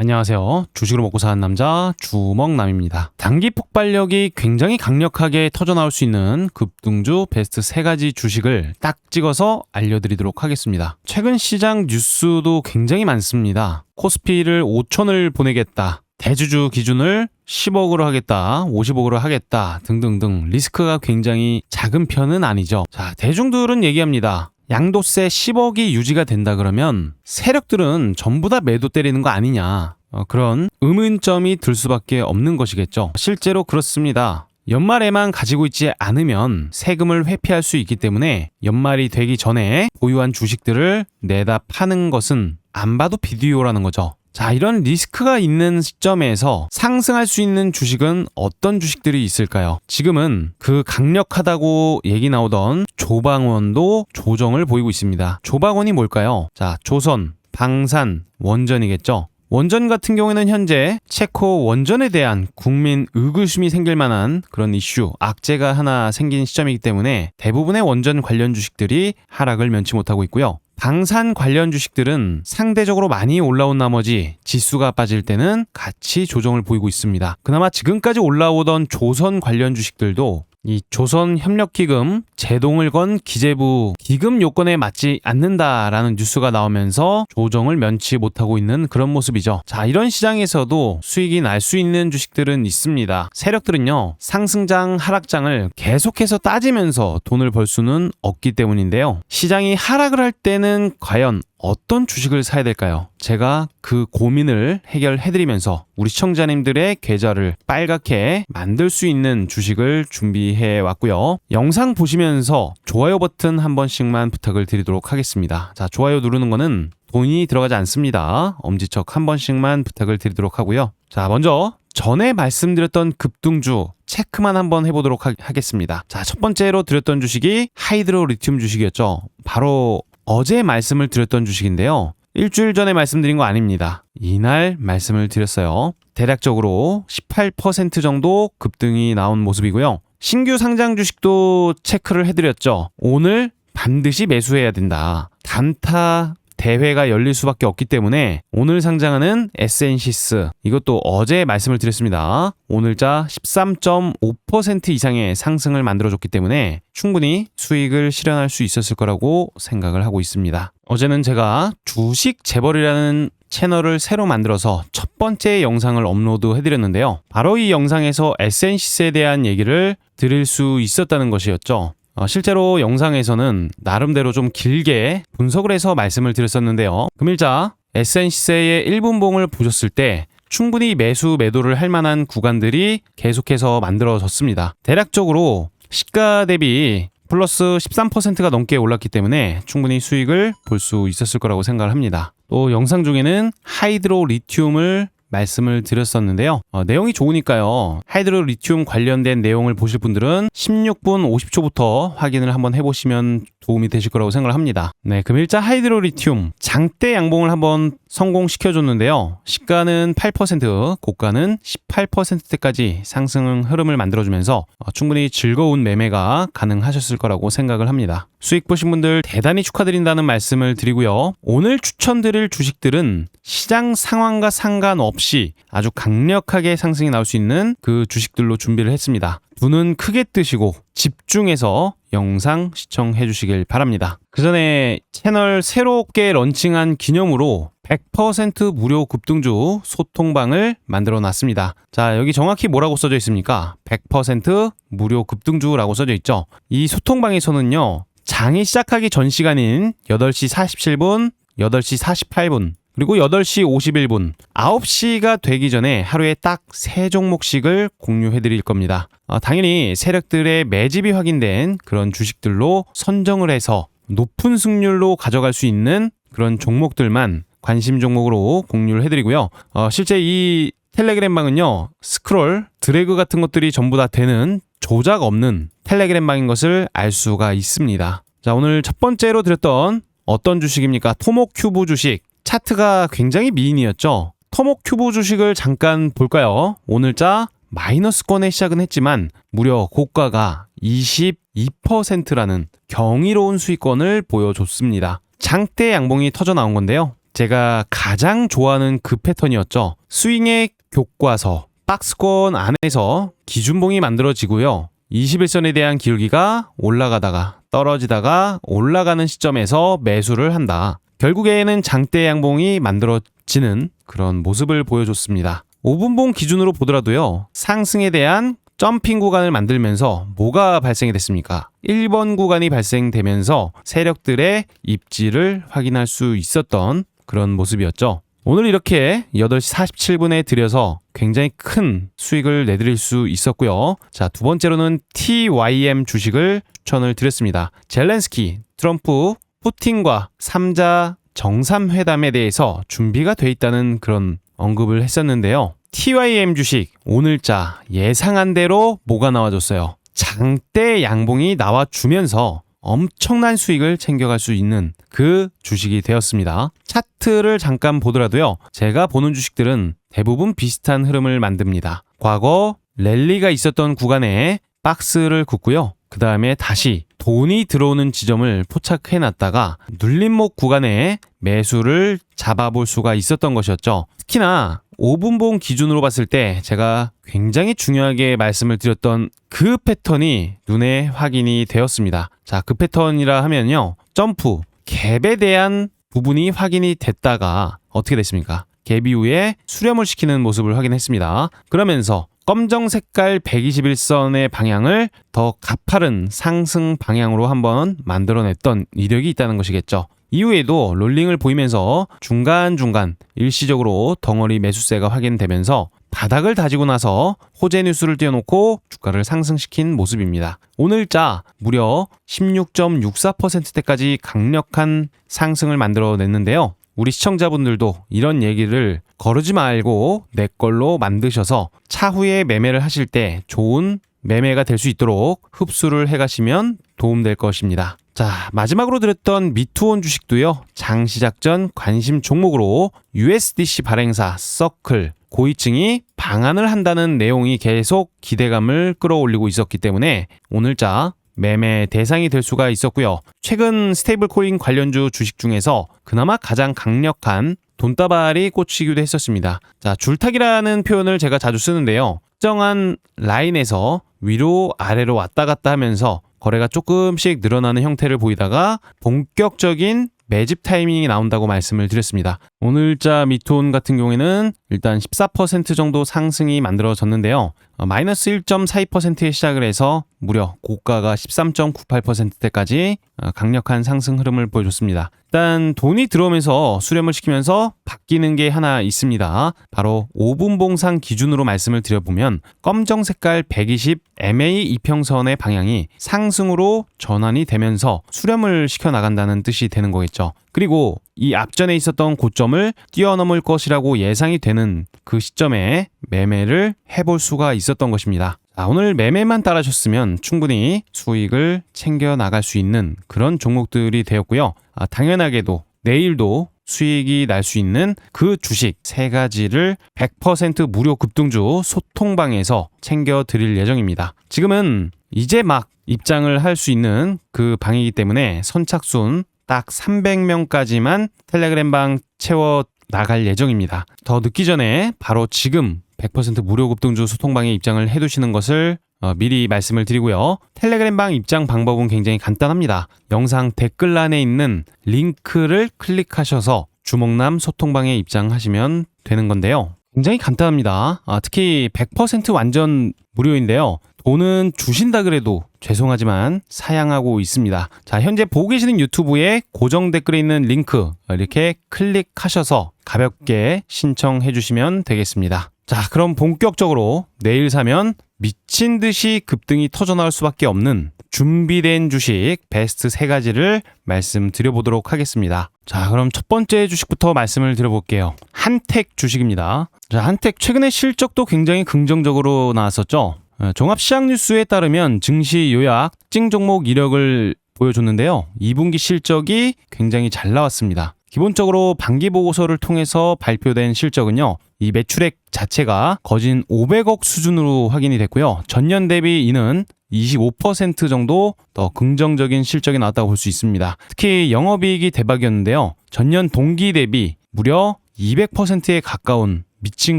안녕하세요. 주식으로 먹고 사는 남자 주먹남입니다. 단기 폭발력이 굉장히 강력하게 터져나올 수 있는 급등주 베스트 3가지 주식을 딱 찍어서 알려드리도록 하겠습니다. 최근 시장 뉴스도 굉장히 많습니다. 코스피를 5천을 보내겠다, 대주주 기준을 10억으로 하겠다, 50억으로 하겠다 등등등 리스크가 굉장히 작은 편은 아니죠. 자, 대중들은 얘기합니다. 양도세 10억이 유지가 된다 그러면 세력들은 전부 다 매도 때리는 거 아니냐, 그런 의문점이 들 수밖에 없는 것이겠죠. 실제로 그렇습니다. 연말에만 가지고 있지 않으면 세금을 회피할 수 있기 때문에 연말이 되기 전에 보유한 주식들을 내다 파는 것은 안 봐도 비디오라는 거죠. 자, 이런 리스크가 있는 시점에서 상승할 수 있는 주식은 어떤 주식들이 있을까요? 지금은 그 강력하다고 얘기 나오던 조방원도 조정을 보이고 있습니다. 조방원이 뭘까요? 자, 조선, 방산, 원전이겠죠. 원전 같은 경우에는 현재 체코 원전에 대한 국민 의구심이 생길 만한 그런 이슈, 악재가 하나 생긴 시점이기 때문에 대부분의 원전 관련 주식들이 하락을 면치 못하고 있고요. 방산 관련 주식들은 상대적으로 많이 올라온 나머지 지수가 빠질 때는 같이 조정을 보이고 있습니다. 그나마 지금까지 올라오던 조선 관련 주식들도 이 조선협력기금 제동을 건 기재부 기금 요건에 맞지 않는다라는 뉴스가 나오면서 조정을 면치 못하고 있는 그런 모습이죠. 자, 이런 시장에서도 수익이 날 수 있는 주식들은 있습니다. 세력들은요, 상승장 하락장을 계속해서 따지면서 돈을 벌 수는 없기 때문인데요. 시장이 하락을 할 때는 과연 어떤 주식을 사야 될까요? 제가 그 고민을 해결해드리면서 우리 시청자님들의 계좌를 빨갛게 만들 수 있는 주식을 준비해 왔고요. 영상 보시면서 좋아요 버튼 한 번씩만 부탁을 드리도록 하겠습니다. 자, 좋아요 누르는 거는 돈이 들어가지 않습니다. 엄지척 한 번씩만 부탁을 드리도록 하고요. 자, 먼저 전에 말씀드렸던 급등주 체크만 한번 해보도록 하겠습니다. 자, 첫 번째로 드렸던 주식이 하이드로 리튬 주식이었죠. 바로 어제 말씀을 드렸던 주식인데요. 일주일 전에 말씀드린 거 아닙니다. 이날 말씀을 드렸어요. 대략적으로 18% 정도 급등이 나온 모습이고요. 신규 상장 주식도 체크를 해드렸죠. 오늘 반드시 매수해야 된다. 단타 대회가 열릴 수밖에 없기 때문에 오늘 상장하는 SNC스, 이것도 어제 말씀을 드렸습니다. 오늘자 13.5% 이상의 상승을 만들어줬기 때문에 충분히 수익을 실현할 수 있었을 거라고 생각을 하고 있습니다. 어제는 제가 주식 재벌이라는 채널을 새로 만들어서 첫 번째 영상을 업로드 해드렸는데요. 바로 이 영상에서 SNC스에 대한 얘기를 드릴 수 있었다는 것이었죠. 실제로 영상에서는 나름대로 좀 길게 분석을 해서 말씀을 드렸었는데요. 금일자 SNC의 1분봉을 보셨을 때 충분히 매도를 할 만한 구간들이 계속해서 만들어졌습니다. 대략적으로 시가 대비 플러스 13%가 넘게 올랐기 때문에 충분히 수익을 볼 수 있었을 거라고 생각을 합니다. 또 영상 중에는 하이드로 리튬을 말씀을 드렸었는데요. 내용이 좋으니까요. 하이드로 리튬 관련된 내용을 보실 분들은 16분 50초부터 확인을 한번 해보시면 도움이 되실 거라고 생각을 합니다. 네, 금일자 하이드로 리튬 장대 양봉을 한번 성공시켜줬는데요. 시가는 8%, 고가는 18%대까지 상승 흐름을 만들어주면서 충분히 즐거운 매매가 가능하셨을 거라고 생각을 합니다. 수익 보신 분들 대단히 축하드린다는 말씀을 드리고요. 오늘 추천드릴 주식들은 시장 상황과 상관없이 아주 강력하게 상승이 나올 수 있는 그 주식들로 준비를 했습니다. 눈은 크게 뜨시고 집중해서 영상 시청해 주시길 바랍니다. 그 전에 채널 새롭게 런칭한 기념으로 100% 무료 급등주 소통방을 만들어 놨습니다. 자, 여기 정확히 뭐라고 써져 있습니까? 100% 무료 급등주라고 써져 있죠. 이 소통방에서는요, 장이 시작하기 전 시간인 8시 47분, 8시 48분, 그리고 8시 51분, 9시가 되기 전에 하루에 딱 3종목씩을 공유해 드릴 겁니다. 당연히 세력들의 매집이 확인된 그런 주식들로 선정을 해서 높은 승률로 가져갈 수 있는 그런 종목들만 관심 종목으로 공유를 해드리고요. 실제 이 텔레그램 방은요, 스크롤, 드래그 같은 것들이 전부 다 되는 조작 없는 텔레그램 방인 것을 알 수가 있습니다. 자, 오늘 첫 번째로 드렸던 어떤 주식입니까? 토모큐브 주식. 차트가 굉장히 미인이었죠. 토모큐브 주식을 잠깐 볼까요? 오늘자 마이너스권에 시작은 했지만 무려 고가가 22%라는 경이로운 수익권을 보여줬습니다. 장대 양봉이 터져 나온 건데요. 제가 가장 좋아하는 그 패턴이었죠. 스윙의 교과서, 박스권 안에서 기준봉이 만들어지고요. 21선에 대한 기울기가 올라가다가 떨어지다가 올라가는 시점에서 매수를 한다. 결국에는 장대 양봉이 만들어지는 그런 모습을 보여줬습니다. 5분봉 기준으로 보더라도요. 상승에 대한 점핑 구간을 만들면서 뭐가 발생이 됐습니까? 1번 구간이 발생되면서 세력들의 입지를 확인할 수 있었던 그런 모습이었죠. 오늘 이렇게 8시 47분에 들여서 굉장히 큰 수익을 내드릴 수 있었고요. 자, 두 번째로는 TYM 주식을 추천을 드렸습니다. 젤렌스키, 트럼프, 푸틴과 3자 정상회담에 대해서 준비가 돼 있다는 그런 언급을 했었는데요. TYM 주식 오늘자 예상한 대로 뭐가 나와줬어요. 장대 양봉이 나와주면서 엄청난 수익을 챙겨갈 수 있는 그 주식이 되었습니다. 차트를 잠깐 보더라도요. 제가 보는 주식들은 대부분 비슷한 흐름을 만듭니다. 과거 랠리가 있었던 구간에 박스를 긋고요. 그 다음에 다시 돈이 들어오는 지점을 포착해놨다가 눌림목 구간에 매수를 잡아볼 수가 있었던 것이었죠. 특히나 5분봉 기준으로 봤을 때 제가 굉장히 중요하게 말씀을 드렸던 그 패턴이 눈에 확인이 되었습니다. 자, 그 패턴이라 하면요. 점프, 갭에 대한 부분이 확인이 됐다가 어떻게 됐습니까? 갭 이후에 수렴을 시키는 모습을 확인했습니다. 그러면서 검정 색깔 121선의 방향을 더 가파른 상승 방향으로 한번 만들어냈던 이력이 있다는 것이겠죠. 이후에도 롤링을 보이면서 중간중간 일시적으로 덩어리 매수세가 확인되면서 바닥을 다지고 나서 호재 뉴스를 띄워놓고 주가를 상승시킨 모습입니다. 오늘자 무려 16.64%대까지 강력한 상승을 만들어냈는데요. 우리 시청자분들도 이런 얘기를 거르지 말고 내 걸로 만드셔서 차후에 매매를 하실 때 좋은 매매가 될 수 있도록 흡수를 해가시면 도움될 것입니다. 자, 마지막으로 드렸던 미투온 주식도요. 장시작 전 관심 종목으로 USDC 발행사 서클 고위층이 방한을 한다는 내용이 계속 기대감을 끌어올리고 있었기 때문에 오늘자 매매 대상이 될 수가 있었고요. 최근 스테이블 코인 관련주 주식 중에서 그나마 가장 강력한 돈다발이 꽂히기도 했었습니다. 자, 줄타기라는 표현을 제가 자주 쓰는데요. 특정한 라인에서 위로 아래로 왔다 갔다 하면서 거래가 조금씩 늘어나는 형태를 보이다가 본격적인 매집 타이밍이 나온다고 말씀을 드렸습니다. 오늘자 미투온 같은 경우에는 일단 14% 정도 상승이 만들어졌는데요. 마이너스 1.42%에 시작을 해서 무려 고가가 13.98%대까지 강력한 상승 흐름을 보여줬습니다. 일단 돈이 들어오면서 수렴을 시키면서 바뀌는 게 하나 있습니다. 바로 5분봉상 기준으로 말씀을 드려보면 검정 색깔 120 MA 이평선의 방향이 상승으로 전환이 되면서 수렴을 시켜나간다는 뜻이 되는 거겠죠. 그리고 이 앞전에 있었던 고점을 뛰어넘을 것이라고 예상이 되는 그 시점에 매매를 해볼 수가 있었던 것입니다. 자, 오늘 매매만 따라셨으면 충분히 수익을 챙겨 나갈 수 있는 그런 종목들이 되었고요. 당연하게도 내일도 수익이 날 수 있는 그 주식 3가지를 100% 무료 급등주 소통방에서 챙겨 드릴 예정입니다. 지금은 이제 막 입장을 할 수 있는 그 방이기 때문에 선착순 딱 300명까지만 텔레그램방 채워 나갈 예정입니다. 더 늦기 전에 바로 지금 100% 무료 급등주 소통방에 입장을 해두시는 것을 미리 말씀을 드리고요. 텔레그램방 입장 방법은 굉장히 간단합니다. 영상 댓글란에 있는 링크를 클릭하셔서 주먹남 소통방에 입장하시면 되는 건데요. 굉장히 간단합니다. 특히 100% 완전 무료인데요. 돈은 주신다 그래도 죄송하지만 사양하고 있습니다. 자, 현재 보고 계시는 유튜브에 고정 댓글에 있는 링크 이렇게 클릭하셔서 가볍게 신청해 주시면 되겠습니다. 자, 그럼 본격적으로 내일 사면 미친 듯이 급등이 터져나올 수밖에 없는 준비된 주식 베스트 3가지를 말씀드려보도록 하겠습니다. 자, 그럼 첫 번째 주식부터 말씀을 드려볼게요. 한택 주식입니다. 자, 한택 최근에 실적도 굉장히 긍정적으로 나왔었죠. 종합시장 뉴스에 따르면 증시 요약 특징 종목 이력을 보여줬는데요. 2분기 실적이 굉장히 잘 나왔습니다. 기본적으로 반기 보고서를 통해서 발표된 실적은요. 이 매출액 자체가 거진 500억 수준으로 확인이 됐고요. 전년 대비 이는 25% 정도 더 긍정적인 실적이 나왔다고 볼 수 있습니다. 특히 영업이익이 대박이었는데요. 전년 동기 대비 무려 200%에 가까운 미친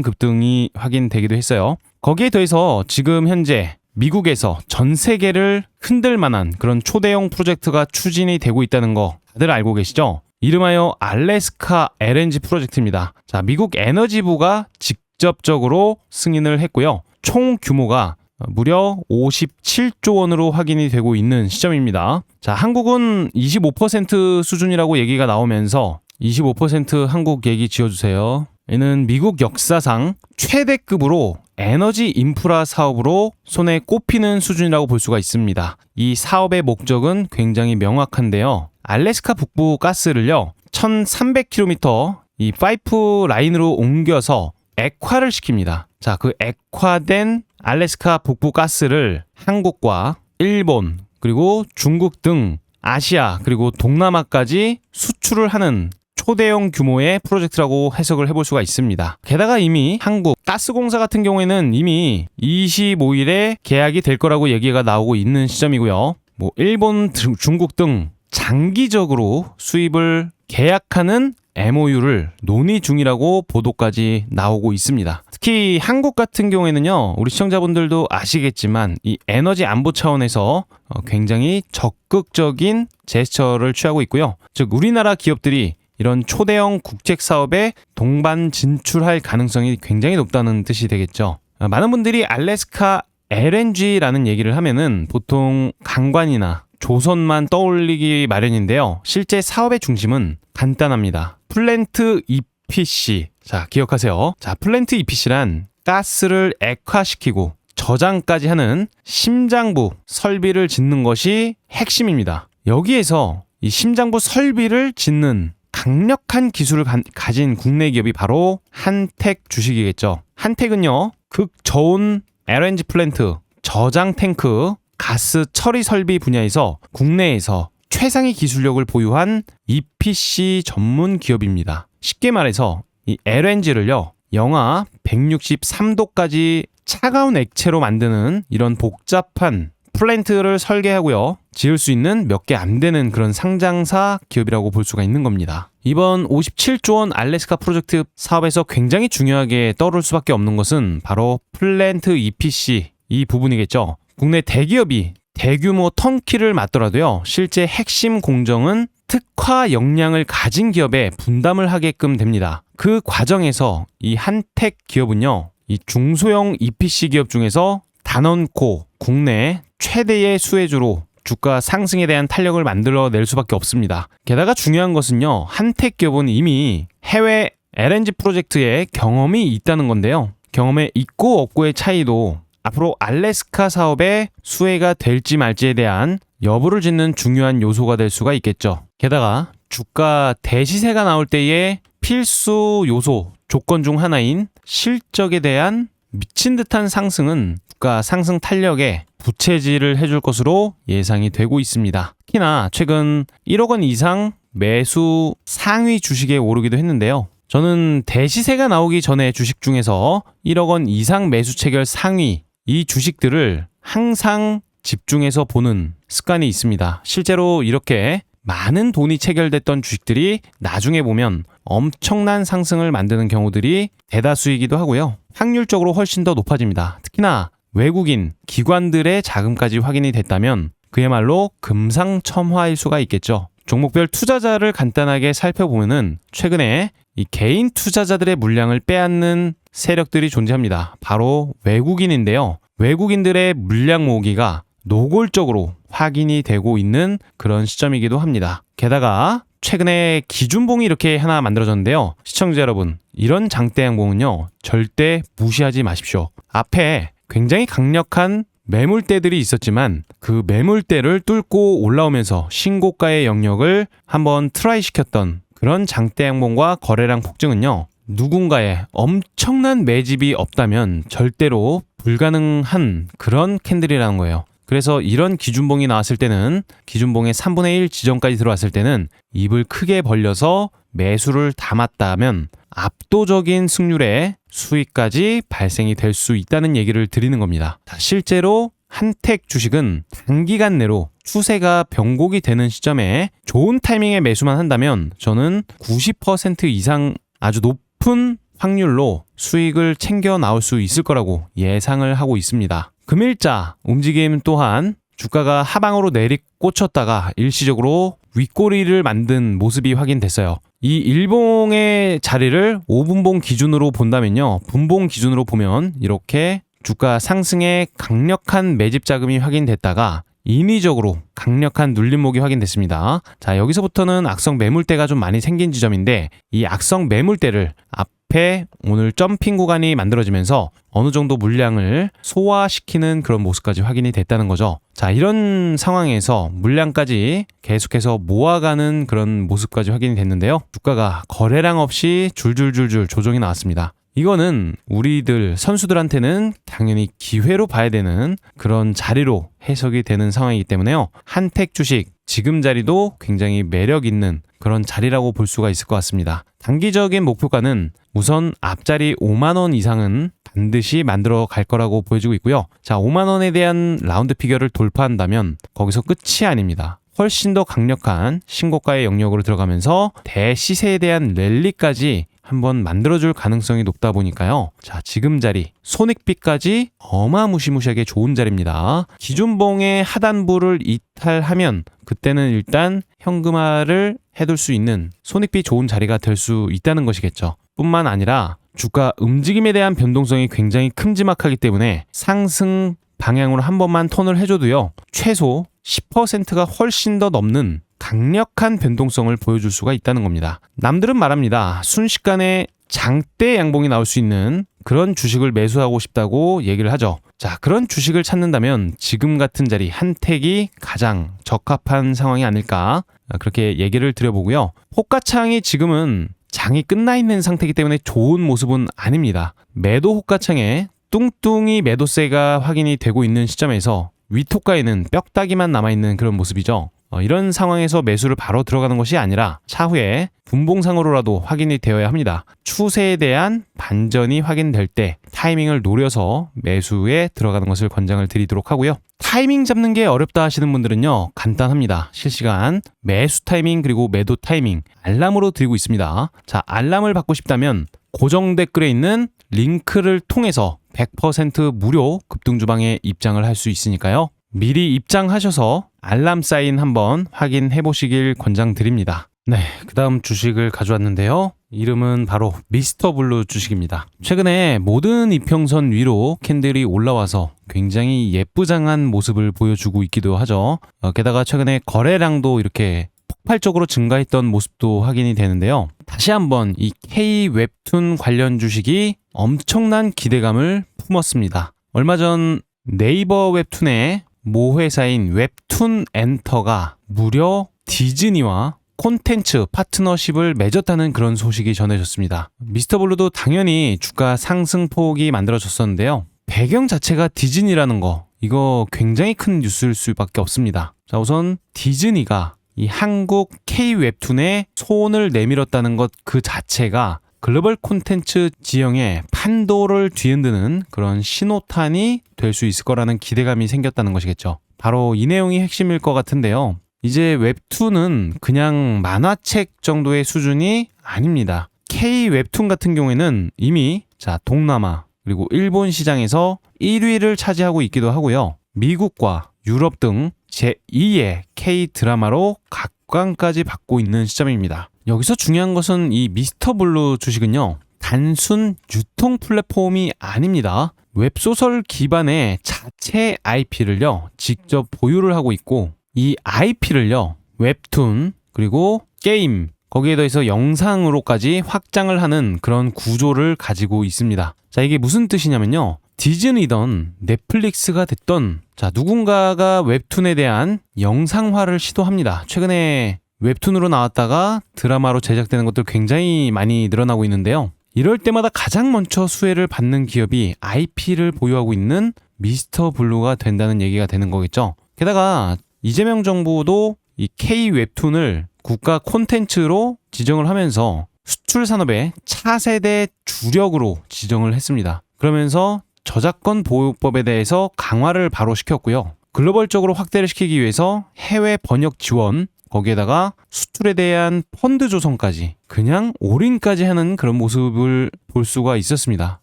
급등이 확인되기도 했어요. 거기에 더해서 지금 현재 미국에서 전 세계를 흔들 만한 그런 초대형 프로젝트가 추진이 되고 있다는 거 다들 알고 계시죠? 이름하여 알래스카 LNG 프로젝트입니다. 자, 미국 에너지부가 직접적으로 승인을 했고요. 총 규모가 무려 57조 원으로 확인이 되고 있는 시점입니다. 자, 한국은 25% 수준이라고 얘기가 나오면서 25% 한국 얘기 지어주세요. 이는 미국 역사상 최대급으로 에너지 인프라 사업으로 손에 꼽히는 수준이라고 볼 수가 있습니다. 이 사업의 목적은 굉장히 명확한데요. 알래스카 북부 가스를요, 1300km 이 파이프 라인으로 옮겨서 액화를 시킵니다. 자, 그 액화된 알래스카 북부 가스를 한국과 일본 그리고 중국 등 아시아 그리고 동남아까지 수출을 하는 초대형 규모의 프로젝트라고 해석을 해볼 수가 있습니다. 게다가 이미 한국 가스공사 같은 경우에는 이미 25일에 계약이 될 거라고 얘기가 나오고 있는 시점이고요. 일본, 중국 등 장기적으로 수입을 계약하는 MOU를 논의 중이라고 보도까지 나오고 있습니다. 특히 한국 같은 경우에는요, 우리 시청자분들도 아시겠지만 이 에너지 안보 차원에서 굉장히 적극적인 제스처를 취하고 있고요. 즉 우리나라 기업들이 이런 초대형 국책 사업에 동반 진출할 가능성이 굉장히 높다는 뜻이 되겠죠. 많은 분들이 알래스카 LNG라는 얘기를 하면은 보통 강관이나 조선만 떠올리기 마련인데요. 실제 사업의 중심은 간단합니다. 플랜트 EPC. 자, 기억하세요. 자, 플랜트 EPC란 가스를 액화시키고 저장까지 하는 심장부 설비를 짓는 것이 핵심입니다. 여기에서 이 심장부 설비를 짓는 강력한 기술을 가진 국내 기업이 바로 한택 주식이겠죠. 한택은요, 극저온 LNG 플랜트, 저장 탱크, 가스 처리 설비 분야에서 국내에서 최상의 기술력을 보유한 EPC 전문 기업입니다. 쉽게 말해서 이 LNG를요, 영하 163도까지 차가운 액체로 만드는 이런 복잡한 플랜트를 설계하고요, 지을 수 있는 몇 개 안 되는 그런 상장사 기업이라고 볼 수가 있는 겁니다. 이번 57조 원 알래스카 프로젝트 사업에서 굉장히 중요하게 떠오를 수밖에 없는 것은 바로 플랜트 EPC 이 부분이겠죠. 국내 대기업이 대규모 턴키를 맡더라도요, 실제 핵심 공정은 특화 역량을 가진 기업에 분담을 하게끔 됩니다. 그 과정에서 이 한택 기업은요, 이 중소형 EPC 기업 중에서 단언코 국내 최대의 수혜주로 주가 상승에 대한 탄력을 만들어낼 수밖에 없습니다. 게다가 중요한 것은요, 한택 기업은 이미 해외 LNG 프로젝트에 경험이 있다는 건데요. 경험에 있고 없고의 차이도 앞으로 알래스카 사업의 수혜가 될지 말지에 대한 여부를 짓는 중요한 요소가 될 수가 있겠죠. 게다가 주가 대시세가 나올 때의 필수 요소, 조건 중 하나인 실적에 대한 미친 듯한 상승은 주가 상승 탄력에 부채질을 해줄 것으로 예상이 되고 있습니다. 특히나 최근 1억 원 이상 매수 상위 주식에 오르기도 했는데요. 저는 대시세가 나오기 전에 주식 중에서 1억 원 이상 매수 체결 상위 이 주식들을 항상 집중해서 보는 습관이 있습니다. 실제로 이렇게 많은 돈이 체결됐던 주식들이 나중에 보면 엄청난 상승을 만드는 경우들이 대다수이기도 하고요. 확률적으로 훨씬 더 높아집니다. 특히나 외국인 기관들의 자금까지 확인이 됐다면 그야말로 금상첨화일 수가 있겠죠. 종목별 투자자를 간단하게 살펴보면은 최근에 이 개인 투자자들의 물량을 빼앗는 세력들이 존재합니다. 바로 외국인인데요. 외국인들의 물량 모으기가 노골적으로 확인이 되고 있는 그런 시점이기도 합니다. 게다가 최근에 기준봉이 이렇게 하나 만들어졌는데요. 시청자 여러분, 이런 장대 양봉은요, 절대 무시하지 마십시오. 앞에 굉장히 강력한 매물대들이 있었지만 그 매물대를 뚫고 올라오면서 신고가의 영역을 한번 트라이 시켰던 그런 장대 양봉과 거래량 폭증은요, 누군가의 엄청난 매집이 없다면 절대로 불가능한 그런 캔들이라는 거예요. 그래서 이런 기준봉이 나왔을 때는, 기준봉의 3분의 1 지점까지 들어왔을 때는 입을 크게 벌려서 매수를 담았다면 압도적인 승률의 수익까지 발생이 될 수 있다는 얘기를 드리는 겁니다. 실제로 한택 주식은 단기간 내로 추세가 변곡이 되는 시점에 좋은 타이밍에 매수만 한다면 저는 90% 이상 아주 높은 확률로 수익을 챙겨 나올 수 있을 거라고 예상을 하고 있습니다. 금일자 움직임 또한 주가가 하방으로 내리꽂혔다가 일시적으로 윗꼬리를 만든 모습이 확인됐어요. 이 일봉의 자리를 5분봉 기준으로 본다면요. 분봉 기준으로 보면 이렇게 주가 상승에 강력한 매집 자금이 확인됐다가 인위적으로 강력한 눌림목이 확인됐습니다. 자, 여기서부터는 악성 매물대가 좀 많이 생긴 지점인데 이 악성 매물대를 앞에 오늘 점핑 구간이 만들어지면서 어느 정도 물량을 소화시키는 그런 모습까지 확인이 됐다는 거죠. 자, 이런 상황에서 물량까지 계속해서 모아가는 그런 모습까지 확인이 됐는데요. 주가가 거래량 없이 줄줄줄줄 조정이 나왔습니다. 이거는 우리들 선수들한테는 당연히 기회로 봐야 되는 그런 자리로 해석이 되는 상황이기 때문에요. 한택 주식 지금 자리도 굉장히 매력 있는 그런 자리라고 볼 수가 있을 것 같습니다. 단기적인 목표가는 우선 앞자리 5만 원 이상은 반드시 만들어 갈 거라고 보여지고 있고요. 자, 5만 원에 대한 라운드 피겨를 돌파한다면 거기서 끝이 아닙니다. 훨씬 더 강력한 신고가의 영역으로 들어가면서 대시세에 대한 랠리까지 한번 만들어줄 가능성이 높다 보니까요. 자, 지금 자리 손익비까지 어마무시무시하게 좋은 자리입니다. 기존봉의 하단부를 이탈하면 그때는 일단 현금화를 해둘 수 있는 손익비 좋은 자리가 될 수 있다는 것이겠죠. 뿐만 아니라 주가 움직임에 대한 변동성이 굉장히 큼지막하기 때문에 상승 방향으로 한 번만 톤을 해줘도요. 최소 10%가 훨씬 더 넘는 강력한 변동성을 보여줄 수가 있다는 겁니다. 남들은 말합니다. 순식간에 장대 양봉이 나올 수 있는 그런 주식을 매수하고 싶다고 얘기를 하죠. 자, 그런 주식을 찾는다면 지금 같은 자리 한택이 가장 적합한 상황이 아닐까 그렇게 얘기를 드려보고요. 호가창이 지금은 장이 끝나 있는 상태이기 때문에 좋은 모습은 아닙니다. 매도 호가창에 뚱뚱이 매도세가 확인이 되고 있는 시점에서 윗호가에는 뼈다귀만 남아있는 그런 모습이죠. 이런 상황에서 매수를 바로 들어가는 것이 아니라 차후에 분봉상으로라도 확인이 되어야 합니다. 추세에 대한 반전이 확인될 때 타이밍을 노려서 매수에 들어가는 것을 권장을 드리도록 하고요. 타이밍 잡는 게 어렵다 하시는 분들은요. 간단합니다. 실시간 매수 타이밍 그리고 매도 타이밍 알람으로 드리고 있습니다. 자, 알람을 받고 싶다면 고정 댓글에 있는 링크를 통해서 100% 무료 급등주방에 입장을 할 수 있으니까요. 미리 입장하셔서 알람 사인 한번 확인해 보시길 권장드립니다. 네, 그 다음 주식을 가져왔는데요. 이름은 바로 미스터블루 주식입니다. 최근에 모든 이평선 위로 캔들이 올라와서 굉장히 예쁘장한 모습을 보여주고 있기도 하죠. 게다가 최근에 거래량도 이렇게 폭발적으로 증가했던 모습도 확인이 되는데요. 다시 한번 이 K 웹툰 관련 주식이 엄청난 기대감을 품었습니다. 얼마 전 네이버 웹툰의 모 회사인 웹툰 엔터가 무려 디즈니와 콘텐츠 파트너십을 맺었다는 그런 소식이 전해졌습니다. 미스터블루도 당연히 주가 상승폭이 만들어졌었는데요. 배경 자체가 디즈니라는 거, 이거 굉장히 큰 뉴스일 수밖에 없습니다. 자, 우선 디즈니가 이 한국 K 웹툰에 손을 내밀었다는 것 그 자체가 글로벌 콘텐츠 지형의 판도를 뒤흔드는 그런 신호탄이 될 수 있을 거라는 기대감이 생겼다는 것이겠죠. 바로 이 내용이 핵심일 것 같은데요. 이제 웹툰은 그냥 만화책 정도의 수준이 아닙니다. K 웹툰 같은 경우에는 이미 동남아 그리고 일본 시장에서 1위를 차지하고 있기도 하고요. 미국과 유럽 등 제2의 K 드라마로 각광까지 받고 있는 시점입니다. 여기서 중요한 것은 이 미스터블루 주식은요. 단순 유통 플랫폼이 아닙니다. 웹소설 기반의 자체 IP를요. 직접 보유를 하고 있고 이 IP를요. 웹툰 그리고 게임 거기에 더해서 영상으로까지 확장을 하는 그런 구조를 가지고 있습니다. 자, 이게 무슨 뜻이냐면요. 디즈니든 넷플릭스가 됐던 누군가가 웹툰에 대한 영상화를 시도합니다. 최근에 웹툰으로 나왔다가 드라마로 제작되는 것들 굉장히 많이 늘어나고 있는데요. 이럴 때마다 가장 먼저 수혜를 받는 기업이 IP를 보유하고 있는 미스터블루가 된다는 얘기가 되는 거겠죠. 게다가 이재명 정부도 이 K 웹툰을 국가 콘텐츠로 지정을 하면서 수출 산업의 차세대 주력으로 지정을 했습니다. 그러면서 저작권 보호법에 대해서 강화를 바로 시켰고요. 글로벌적으로 확대를 시키기 위해서 해외 번역 지원 거기에다가 수출에 대한 펀드 조성까지 그냥 올인까지 하는 그런 모습을 볼 수가 있었습니다.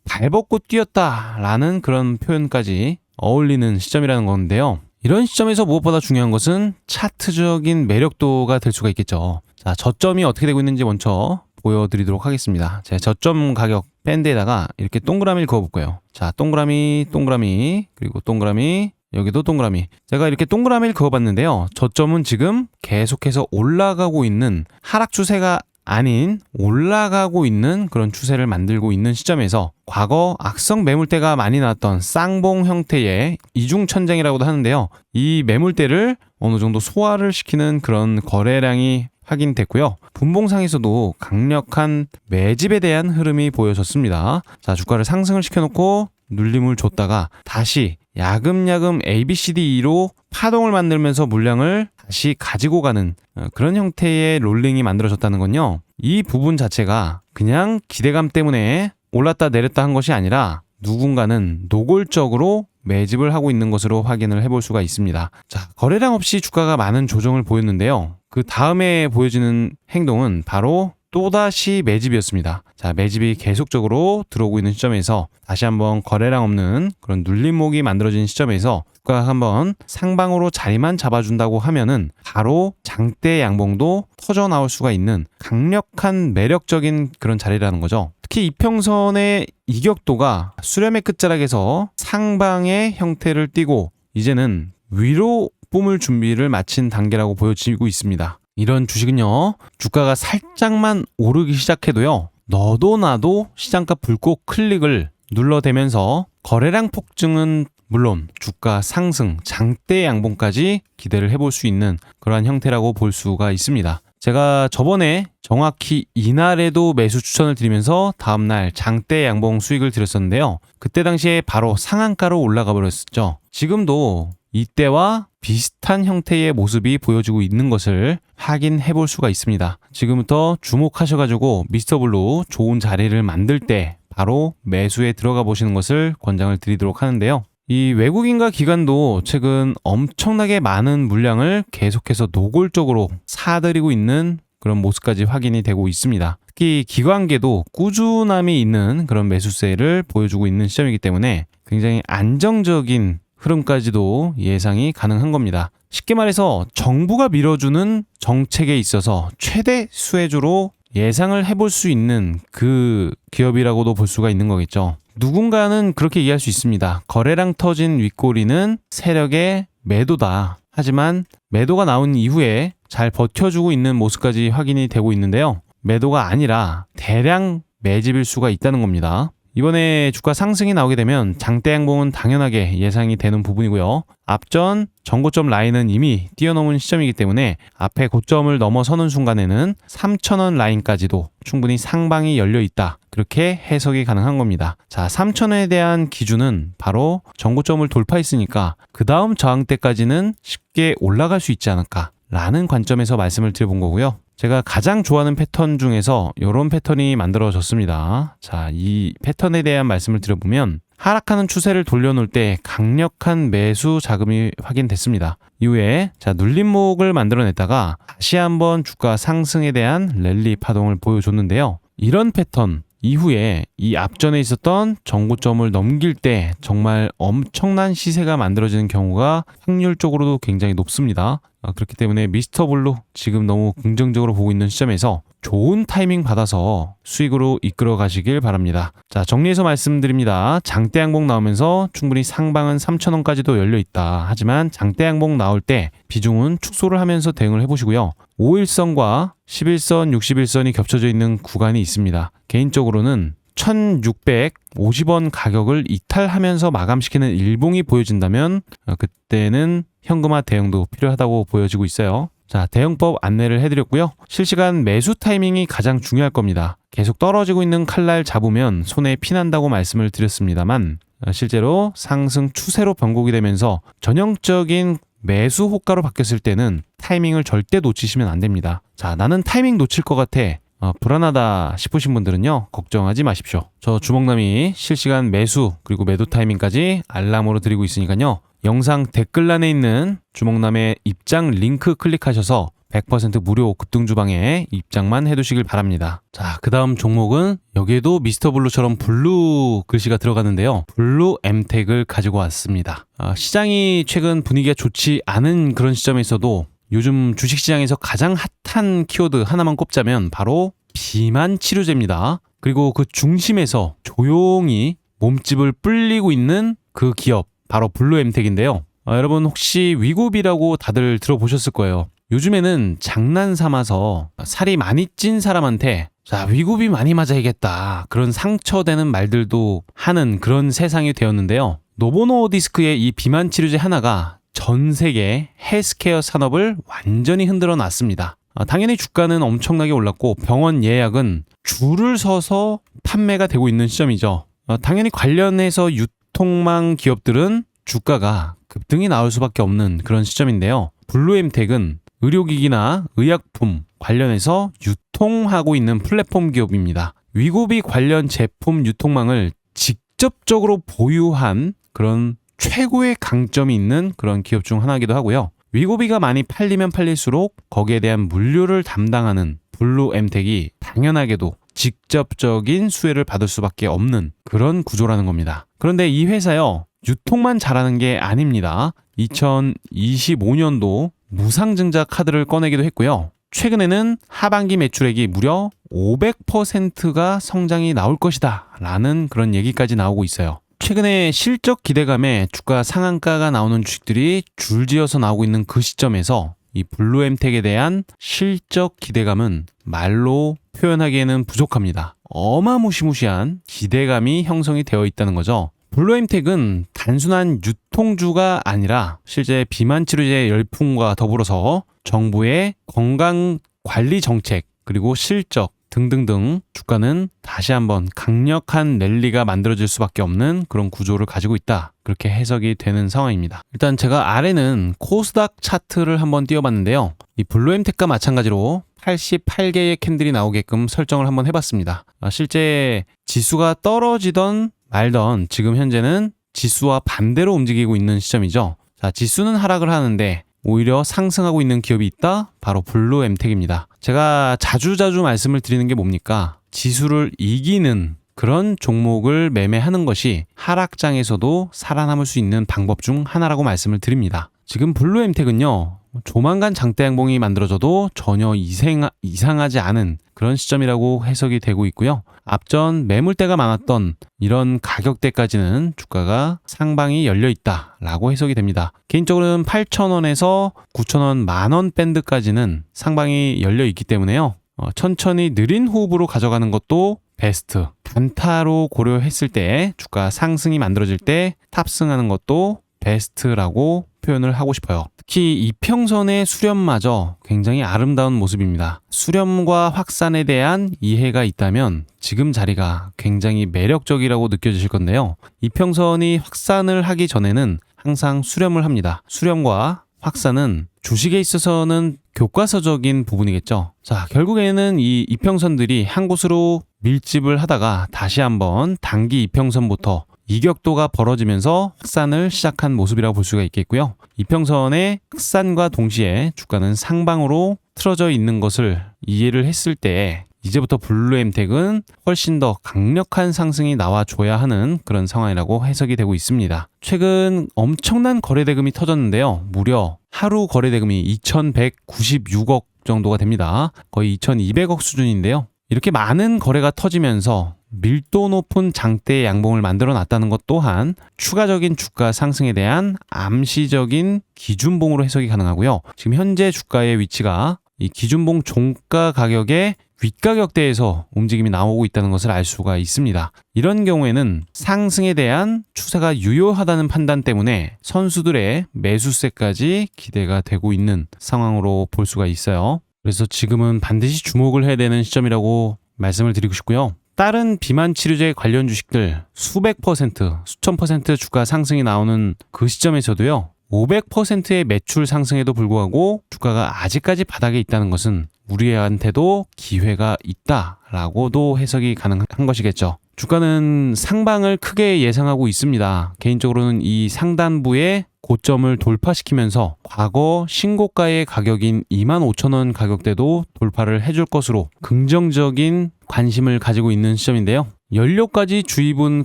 발벗고 뛰었다라는 그런 표현까지 어울리는 시점이라는 건데요. 이런 시점에서 무엇보다 중요한 것은 차트적인 매력도가 될 수가 있겠죠. 자, 저점이 어떻게 되고 있는지 먼저 보여드리도록 하겠습니다. 제 저점 가격 밴드에다가 이렇게 동그라미를 그어볼 거예요. 자, 동그라미, 동그라미, 그리고 동그라미, 여기도 동그라미. 제가 이렇게 동그라미를 그어봤는데요. 저점은 지금 계속해서 올라가고 있는 하락 추세가 아닌 올라가고 있는 그런 추세를 만들고 있는 시점에서 과거 악성 매물대가 많이 나왔던 쌍봉 형태의 이중천장이라고도 하는데요. 이 매물대를 어느 정도 소화를 시키는 그런 거래량이 확인됐고요. 분봉상에서도 강력한 매집에 대한 흐름이 보여졌습니다. 자, 주가를 상승을 시켜놓고 눌림을 줬다가 다시 야금야금 ABCDE로 파동을 만들면서 물량을 다시 가지고 가는 그런 형태의 롤링이 만들어졌다는 건요. 이 부분 자체가 그냥 기대감 때문에 올랐다 내렸다 한 것이 아니라 누군가는 노골적으로 매집을 하고 있는 것으로 확인을 해볼 수가 있습니다. 자, 거래량 없이 주가가 많은 조정을 보였는데요. 그 다음에 보여지는 행동은 바로 또다시 매집이었습니다. 자, 매집이 계속적으로 들어오고 있는 시점에서 다시 한번 거래량 없는 그런 눌림목이 만들어진 시점에서 주가가 한번 상방으로 자리만 잡아준다고 하면은 바로 장대 양봉도 터져 나올 수가 있는 강력한 매력적인 그런 자리라는 거죠. 특히 이평선의 이격도가 수렴의 끝자락에서 상방의 형태를 띠고 이제는 위로 뿜을 준비를 마친 단계라고 보여지고 있습니다. 이런 주식은요, 주가가 살짝만 오르기 시작해도요, 너도 나도 시장가 불꽃 클릭을 눌러대면서 거래량 폭증은 물론 주가 상승, 장대 양봉까지 기대를 해볼 수 있는 그러한 형태라고 볼 수가 있습니다. 제가 저번에 정확히 이날에도 매수 추천을 드리면서 다음날 장대 양봉 수익을 드렸었는데요. 그때 당시에 바로 상한가로 올라가 버렸었죠. 지금도 이때와 비슷한 형태의 모습이 보여지고 있는 것을 확인해 볼 수가 있습니다. 지금부터 주목하셔가지고 미스터블루 좋은 자리를 만들 때 바로 매수에 들어가 보시는 것을 권장을 드리도록 하는데요. 이 외국인과 기관도 최근 엄청나게 많은 물량을 계속해서 노골적으로 사들이고 있는 그런 모습까지 확인이 되고 있습니다. 특히 기관계도 꾸준함이 있는 그런 매수세를 보여주고 있는 시점이기 때문에 굉장히 안정적인 흐름까지도 예상이 가능한 겁니다. 쉽게 말해서 정부가 밀어주는 정책에 있어서 최대 수혜주로 예상을 해볼 수 있는 그 기업이라고도 볼 수가 있는 거겠죠. 누군가는 그렇게 이해할 수 있습니다. 거래량 터진 윗꼬리는 세력의 매도다. 하지만 매도가 나온 이후에 잘 버텨주고 있는 모습까지 확인이 되고 있는데요. 매도가 아니라 대량 매집일 수가 있다는 겁니다. 이번에 주가 상승이 나오게 되면 장대 양봉은 당연하게 예상이 되는 부분이고요. 앞전 전고점 라인은 이미 뛰어넘은 시점이기 때문에 앞에 고점을 넘어서는 순간에는 3,000원 라인까지도 충분히 상방이 열려 있다. 그렇게 해석이 가능한 겁니다. 자, 3,000원에 대한 기준은 바로 전고점을 돌파했으니까 그 다음 저항대까지는 쉽게 올라갈 수 있지 않을까 라는 관점에서 말씀을 드려본 거고요. 제가 가장 좋아하는 패턴 중에서 이런 패턴이 만들어졌습니다. 자, 이 패턴에 대한 말씀을 드려보면 하락하는 추세를 돌려놓을 때 강력한 매수 자금이 확인됐습니다. 이후에 자, 눌림목을 만들어냈다가 다시 한번 주가 상승에 대한 랠리 파동을 보여줬는데요. 이런 패턴 이후에 이 앞전에 있었던 정고점을 넘길 때 정말 엄청난 시세가 만들어지는 경우가 확률적으로도 굉장히 높습니다. 그렇기 때문에 미스터블루 지금 너무 긍정적으로 보고 있는 시점에서 좋은 타이밍 받아서 수익으로 이끌어 가시길 바랍니다. 자, 정리해서 말씀드립니다. 장대 양봉 나오면서 충분히 상방은 3,000원까지도 열려 있다. 하지만 장대 양봉 나올 때 비중은 축소를 하면서 대응을 해보시고요. 5일선과 11선, 61선이 겹쳐져 있는 구간이 있습니다. 개인적으로는 1,650원 가격을 이탈하면서 마감시키는 일봉이 보여진다면 그때는 현금화 대응도 필요하다고 보여지고 있어요. 자, 대응법 안내를 해드렸고요. 실시간 매수 타이밍이 가장 중요할 겁니다. 계속 떨어지고 있는 칼날 잡으면 손에 피난다고 말씀을 드렸습니다만 실제로 상승 추세로 변곡이 되면서 전형적인 매수 호가로 바뀌었을 때는 타이밍을 절대 놓치시면 안 됩니다. 자, 나는 타이밍 놓칠 것 같아. 불안하다 싶으신 분들은요, 걱정하지 마십시오. 저 주먹남이 실시간 매수 그리고 매도 타이밍까지 알람으로 드리고 있으니까요. 영상 댓글란에 있는 주먹남의 입장 링크 클릭하셔서 100% 무료 급등주방에 입장만 해두시길 바랍니다. 자, 그 다음 종목은 여기에도 미스터블루처럼 블루 글씨가 들어가는데요. 블루 엠텍을 가지고 왔습니다. 시장이 최근 분위기가 좋지 않은 그런 시점에 있어도 요즘 주식시장에서 가장 핫한 키워드 하나만 꼽자면 바로 비만 치료제입니다. 그리고 그 중심에서 조용히 몸집을 불리고 있는 그 기업 바로 블루엠텍인데요. 여러분 혹시 위고비라고 다들 들어보셨을 거예요. 요즘에는 장난 삼아서 살이 많이 찐 사람한테 자, 위고비 많이 맞아야겠다 그런 상처되는 말들도 하는 그런 세상이 되었는데요. 노보노디스크의 이 비만 치료제 하나가 전 세계 헬스케어 산업을 완전히 흔들어 놨습니다. 당연히 주가는 엄청나게 올랐고 병원 예약은 줄을 서서 판매가 되고 있는 시점이죠. 당연히 관련해서 유통망 기업들은 주가가 급등이 나올 수밖에 없는 그런 시점인데요. 블루엠텍은 의료기기나 의약품 관련해서 유통하고 있는 플랫폼 기업입니다. 위고비 관련 제품 유통망을 직접적으로 보유한 그런 최고의 강점이 있는 그런 기업 중 하나이기도 하고요. 위고비가 많이 팔리면 팔릴수록 거기에 대한 물류를 담당하는 블루엠텍이 당연하게도 직접적인 수혜를 받을 수밖에 없는 그런 구조라는 겁니다. 그런데 이 회사요, 유통만 잘하는 게 아닙니다. 2025년도 무상증자 카드를 꺼내기도 했고요. 최근에는 하반기 매출액이 무려 500%가 성장이 나올 것이다 라는 그런 얘기까지 나오고 있어요. 최근에 실적 기대감에 주가 상한가가 나오는 주식들이 줄지어서 나오고 있는 그 시점에서 이 블루엠텍에 대한 실적 기대감은 말로 표현하기에는 부족합니다. 어마무시무시한 기대감이 형성이 되어 있다는 거죠. 블루엠텍은 단순한 유통주가 아니라 실제 비만 치료제 열풍과 더불어서 정부의 건강관리 정책 그리고 실적 등등등 주가는 다시 한번 강력한 랠리가 만들어질 수밖에 없는 그런 구조를 가지고 있다. 그렇게 해석이 되는 상황입니다. 일단 제가 아래는 코스닥 차트를 한번 띄워봤는데요. 이 블루엠텍과 마찬가지로 88개의 캔들이 나오게끔 설정을 한번 해봤습니다. 실제 지수가 떨어지던 말던 지금 현재는 지수와 반대로 움직이고 있는 시점이죠. 자, 지수는 하락을 하는데 오히려 상승하고 있는 기업이 있다? 바로 블루엠텍입니다. 제가 자주 말씀을 드리는 게 뭡니까? 지수를 이기는 그런 종목을 매매하는 것이 하락장에서도 살아남을 수 있는 방법 중 하나라고 말씀을 드립니다. 지금 블루엠텍은요, 조만간 장대 양봉이 만들어져도 전혀 이상하지 않은 그런 시점이라고 해석이 되고 있고요. 앞전 매물대가 많았던 이런 가격대까지는 주가가 상방이 열려 있다라고 해석이 됩니다. 개인적으로는 8,000원에서 9,000원, 만원 밴드까지는 상방이 열려 있기 때문에요. 천천히 느린 호흡으로 가져가는 것도 베스트. 단타로 고려했을 때 주가 상승이 만들어질 때 탑승하는 것도 베스트라고 표현을 하고 싶어요. 특히 이평선의 수렴마저 굉장히 아름다운 모습입니다. 수렴과 확산에 대한 이해가 있다면 지금 자리가 굉장히 매력적이라고 느껴지실 건데요. 이평선이 확산을 하기 전에는 항상 수렴을 합니다. 수렴과 확산은 주식에 있어서는 교과서적인 부분이겠죠. 자, 결국에는 이 이평선들이 한 곳으로 밀집을 하다가 다시 한번 단기 이평선부터 이격도가 벌어지면서 확산을 시작한 모습이라고 볼 수가 있겠고요. 이평선의 확산과 동시에 주가는 상방으로 틀어져 있는 것을 이해를 했을 때 이제부터 블루엠텍은 훨씬 더 강력한 상승이 나와줘야 하는 그런 상황이라고 해석이 되고 있습니다. 최근 엄청난 거래대금이 터졌는데요. 무려 하루 거래대금이 2,196억 정도가 됩니다. 거의 2,200억 수준인데요. 이렇게 많은 거래가 터지면서 밀도 높은 장대 양봉을 만들어 놨다는 것 또한 추가적인 주가 상승에 대한 암시적인 기준봉으로 해석이 가능하고요. 지금 현재 주가의 위치가 이 기준봉 종가 가격의 윗가격대에서 움직임이 나오고 있다는 것을 알 수가 있습니다. 이런 경우에는 상승에 대한 추세가 유효하다는 판단 때문에 선수들의 매수세까지 기대가 되고 있는 상황으로 볼 수가 있어요. 그래서 지금은 반드시 주목을 해야 되는 시점이라고 말씀을 드리고 싶고요. 다른 비만 치료제 관련 주식들 수백 퍼센트, 수천 퍼센트 주가 상승이 나오는 그 시점에서도요. 500%의 매출 상승에도 불구하고 주가가 아직까지 바닥에 있다는 것은 우리한테도 기회가 있다라고도 해석이 가능한 것이겠죠. 주가는 상방을 크게 예상하고 있습니다. 개인적으로는 이 상단부의 고점을 돌파시키면서 과거 신고가의 가격인 25,000원 가격대도 돌파를 해줄 것으로 긍정적인 관심을 가지고 있는 시점인데요. 연료까지 주입은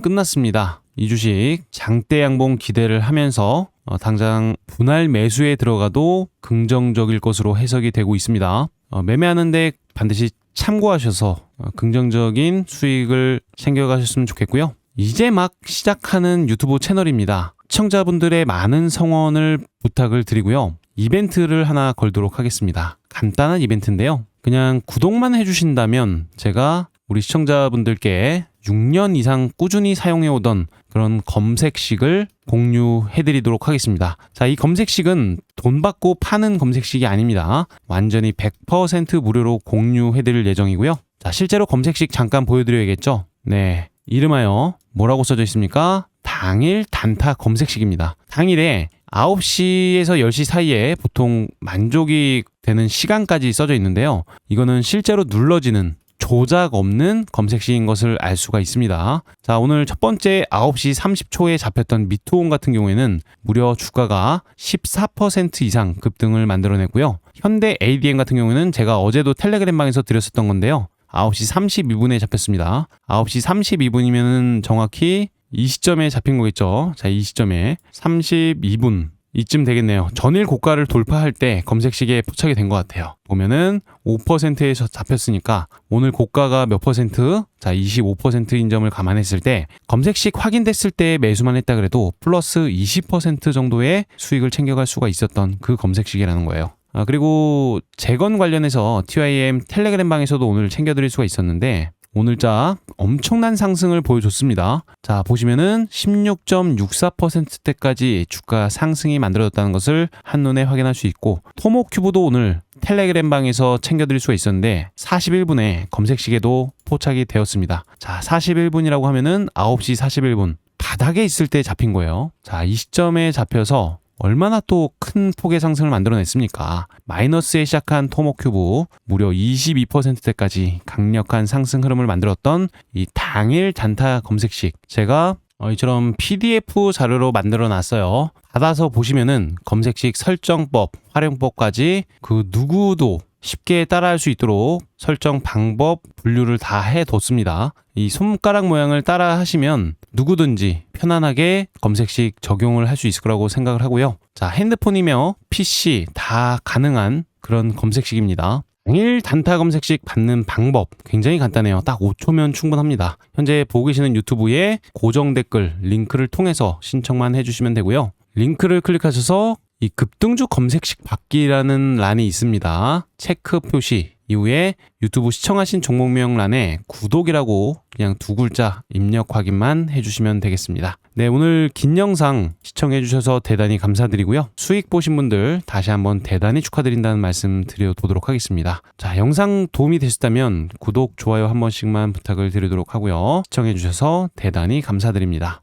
끝났습니다. 이 주식 장대 양봉 기대를 하면서 당장 분할 매수에 들어가도 긍정적일 것으로 해석이 되고 있습니다. 매매하는데 반드시 참고하셔서 긍정적인 수익을 챙겨가셨으면 좋겠고요. 이제 막 시작하는 유튜브 채널입니다. 시청자분들의 많은 성원을 부탁을 드리고요. 이벤트를 하나 걸도록 하겠습니다. 간단한 이벤트인데요. 그냥 구독만 해주신다면 제가 우리 시청자분들께 6년 이상 꾸준히 사용해오던 그런 검색식을 공유해드리도록 하겠습니다. 자, 이 검색식은 돈 받고 파는 검색식이 아닙니다. 완전히 100% 무료로 공유해드릴 예정이고요. 자, 실제로 검색식 잠깐 보여드려야겠죠? 네, 이름하여 뭐라고 써져 있습니까? 당일 단타 검색식입니다. 당일에 9시에서 10시 사이에 보통 만족이 되는 시간까지 써져 있는데요. 이거는 실제로 눌러지는 조작 없는 검색식인 것을 알 수가 있습니다. 자, 오늘 첫 번째 9시 30초에 잡혔던 미투온 같은 경우에는 무려 주가가 14% 이상 급등을 만들어냈고요. 현대 ADM 같은 경우에는 제가 어제도 텔레그램방에서 드렸었던 건데요. 9시 32분에 잡혔습니다. 9시 32분이면 정확히 이 시점에 잡힌 거겠죠. 자, 이 시점에 32분 이쯤 되겠네요. 전일 고가를 돌파할 때 검색식에 포착이 된 것 같아요. 보면은 5%에서 잡혔으니까 오늘 고가가 몇 퍼센트? 자, 25%인 점을 감안했을 때 검색식 확인됐을 때 매수만 했다 그래도 플러스 20% 정도의 수익을 챙겨갈 수가 있었던 그 검색식이라는 거예요. 그리고 재건 관련해서 TYM 텔레그램방에서도 오늘 챙겨드릴 수가 있었는데 오늘자 엄청난 상승을 보여줬습니다. 자, 보시면은 16.64%대까지 주가 상승이 만들어졌다는 것을 한눈에 확인할 수 있고, 토모큐브도 오늘 텔레그램방에서 챙겨드릴 수가 있었는데 41분에 검색식에도 포착이 되었습니다. 자, 41분이라고 하면은 9시 41분 바닥에 있을 때 잡힌 거예요. 자, 이 시점에 잡혀서 얼마나 또 큰 폭의 상승을 만들어냈습니까? 마이너스에 시작한 토모큐브 무려 22%대까지 강력한 상승 흐름을 만들었던 이 당일 단타 검색식, 제가 이처럼 PDF 자료로 만들어 놨어요. 받아서 보시면은 검색식 설정법, 활용법까지 그 누구도 쉽게 따라할 수 있도록 설정 방법, 분류를 다 해뒀습니다. 이 손가락 모양을 따라 하시면 누구든지 편안하게 검색식 적용을 할 수 있을 거라고 생각을 하고요. 자, 핸드폰이며 PC 다 가능한 그런 검색식입니다. 당일 단타 검색식 받는 방법 굉장히 간단해요. 딱 5초면 충분합니다. 현재 보고 계시는 유튜브에 고정 댓글 링크를 통해서 신청만 해주시면 되고요. 링크를 클릭하셔서 이 급등주 검색식 받기라는 란이 있습니다. 체크 표시 이후에 유튜브 시청하신 종목명 란에 구독이라고 그냥 두 글자 입력 확인만 해주시면 되겠습니다. 네, 오늘 긴 영상 시청해주셔서 대단히 감사드리고요. 수익 보신 분들 다시 한번 대단히 축하드린다는 말씀 드려보도록 하겠습니다. 자, 영상 도움이 되셨다면 구독, 좋아요 한 번씩만 부탁을 드리도록 하고요. 시청해주셔서 대단히 감사드립니다.